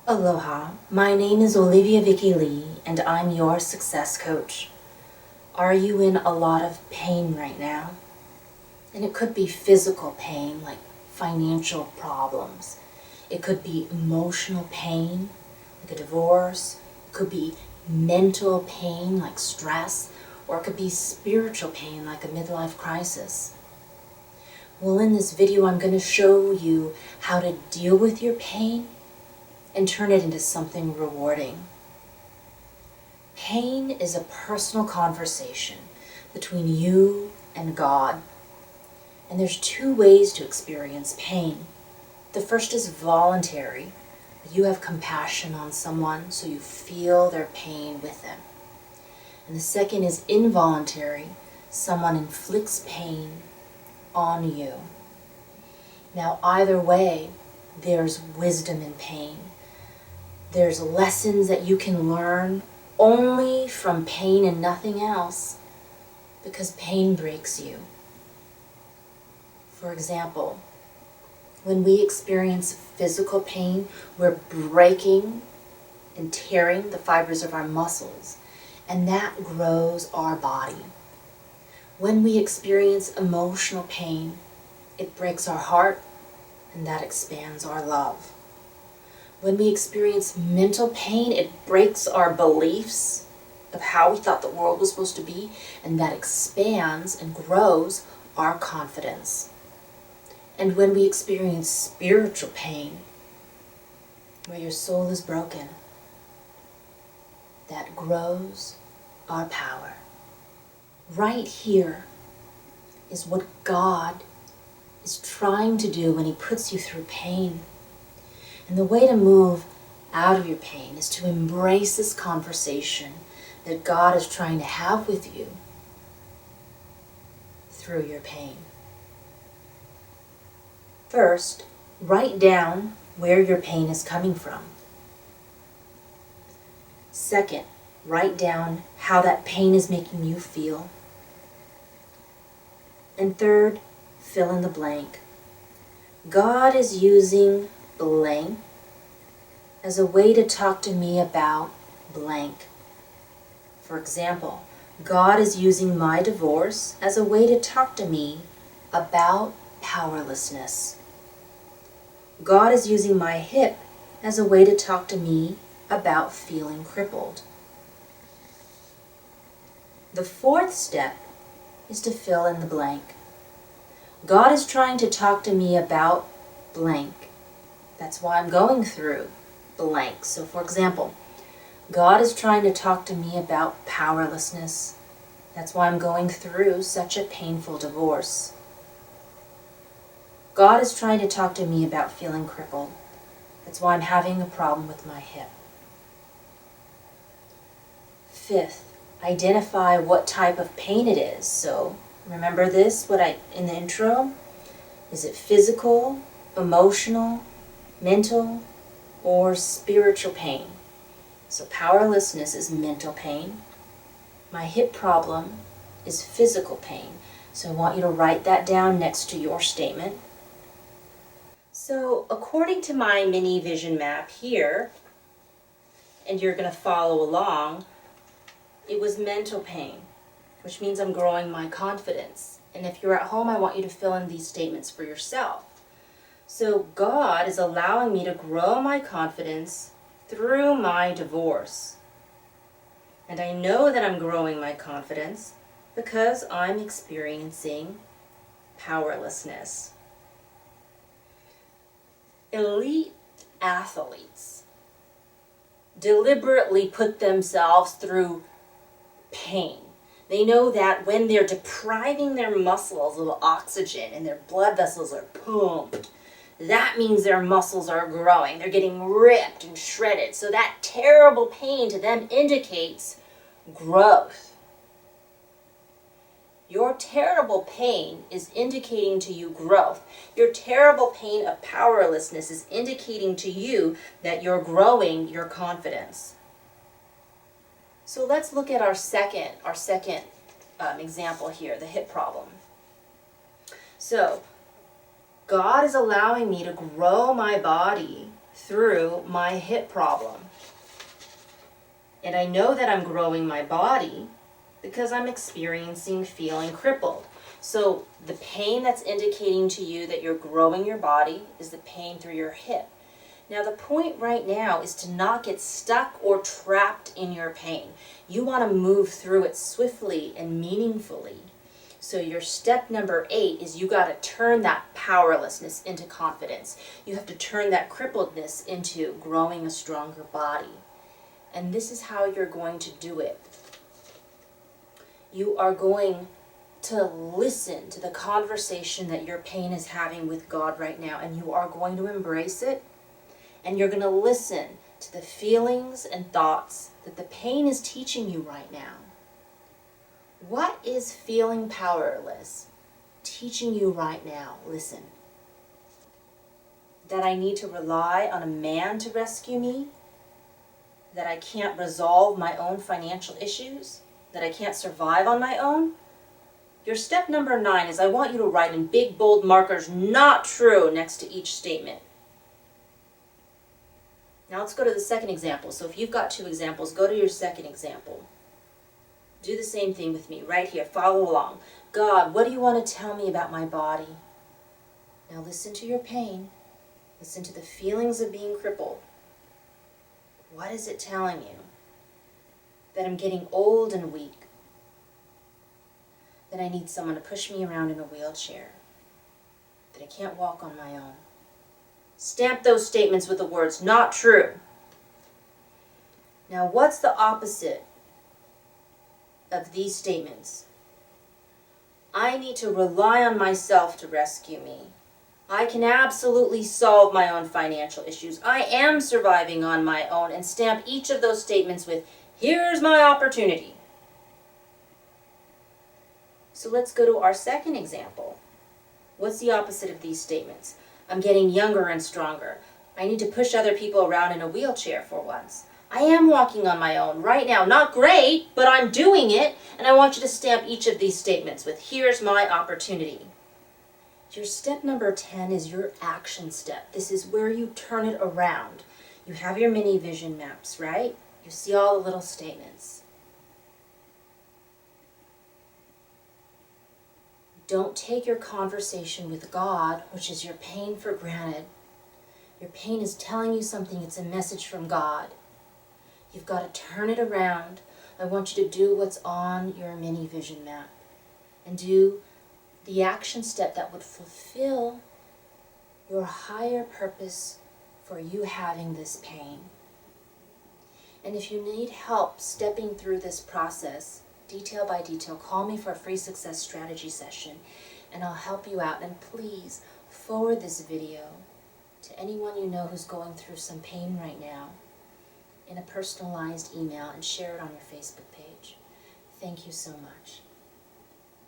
Aloha, my name is Vicky Lee, and I'm your success coach. Are you in a lot of pain right now? And it could be physical pain, like financial problems. It could be emotional pain, like a divorce. It could be mental pain, like stress, or it could be spiritual pain, like a midlife crisis. Well, in this video, I'm going to show you how to deal with your pain and turn it into something rewarding. Pain is a personal conversation between you and God. And there's two ways to experience pain. The first is voluntary. You have compassion on someone, so you feel their pain with them. And the second is involuntary. Someone inflicts pain on you. Now, either way, there's wisdom in pain. There's lessons that you can learn only from pain and nothing else, because pain breaks you. For example, when we experience physical pain, we're breaking and tearing the fibers of our muscles, and that grows our body. When we experience emotional pain, it breaks our heart, and that expands our love. When we experience mental pain, it breaks our beliefs of how we thought the world was supposed to be, and that expands and grows our confidence. And when we experience spiritual pain, where your soul is broken, that grows our power. Right here is what God is trying to do when He puts you through pain. And the way to move out of your pain is to embrace this conversation that God is trying to have with you through your pain. First, write down where your pain is coming from. Second, write down how that pain is making you feel. And third, fill in the blank. God is using blank as a way to talk to me about blank. For example, God is using my divorce as a way to talk to me about powerlessness. God is using my hip as a way to talk to me about feeling crippled. The fourth step is to fill in the blank. God is trying to talk to me about blank. That's why I'm going through blank. So for example, God is trying to talk to me about powerlessness. That's why I'm going through such a painful divorce. God is trying to talk to me about feeling crippled. That's why I'm having a problem with my hip. Fifth, identify what type of pain it is. So remember this, in the intro? Is it physical, emotional, mental, or spiritual pain? So powerlessness is mental pain. My hip problem is physical pain. So I want you to write that down next to your statement. So according to my mini vision map here, and you're going to follow along, it was mental pain, which means I'm growing my confidence. And if you're at home, I want you to fill in these statements for yourself. So God is allowing me to grow my confidence through my divorce. And I know that I'm growing my confidence because I'm experiencing powerlessness. Elite athletes deliberately put themselves through pain. They know that when they're depriving their muscles of oxygen and their blood vessels are pumped, that means their muscles are growing. They're getting ripped and shredded. So that terrible pain to them indicates growth. Your terrible pain is indicating to you growth. Your terrible pain of powerlessness is indicating to you that you're growing your confidence. So let's look at our second example here, the hip problem. So God is allowing me to grow my body through my hip problem. And I know that I'm growing my body because I'm experiencing feeling crippled. So the pain that's indicating to you that you're growing your body is the pain through your hip. Now the point right now is to not get stuck or trapped in your pain. You want to move through it swiftly and meaningfully. So your step number 8 is you got to turn that powerlessness into confidence. You have to turn that crippledness into growing a stronger body. And this is how you're going to do it. You are going to listen to the conversation that your pain is having with God right now, and you are going to embrace it, and you're going to listen to the feelings and thoughts that the pain is teaching you right now. What is feeling powerless teaching you right now? Listen. That I need to rely on a man to rescue me? That I can't resolve my own financial issues? That I can't survive on my own? Your step number 9 is I want you to write in big bold markers, "not true," next to each statement. Now let's go to the second example. So if you've got 2 examples, go to your second example. Do the same thing with me right here. Follow along. God, what do you want to tell me about my body? Now listen to your pain. Listen to the feelings of being crippled. What is it telling you? That I'm getting old and weak. That I need someone to push me around in a wheelchair. That I can't walk on my own. Stamp those statements with the words, "not true." Now what's the opposite of these statements? I need to rely on myself to rescue me. I can absolutely solve my own financial issues. I am surviving on my own, and stamp each of those statements with, "here's my opportunity." So let's go to our second example. What's the opposite of these statements? I'm getting younger and stronger. I need to push other people around in a wheelchair for once. I am walking on my own right now. Not great, but I'm doing it. And I want you to stamp each of these statements with, "here's my opportunity." Your step number 10 is your action step. This is where you turn it around. You have your mini vision maps, right? You see all the little statements. Don't take your conversation with God, which is your pain, for granted. Your pain is telling you something. It's a message from God. You've got to turn it around. I want you to do what's on your mini vision map and do the action step that would fulfill your higher purpose for you having this pain. And if you need help stepping through this process, detail by detail, call me for a free success strategy session and I'll help you out. And please forward this video to anyone you know who's going through some pain right now in a personalized email and share it on your Facebook page. Thank you so much.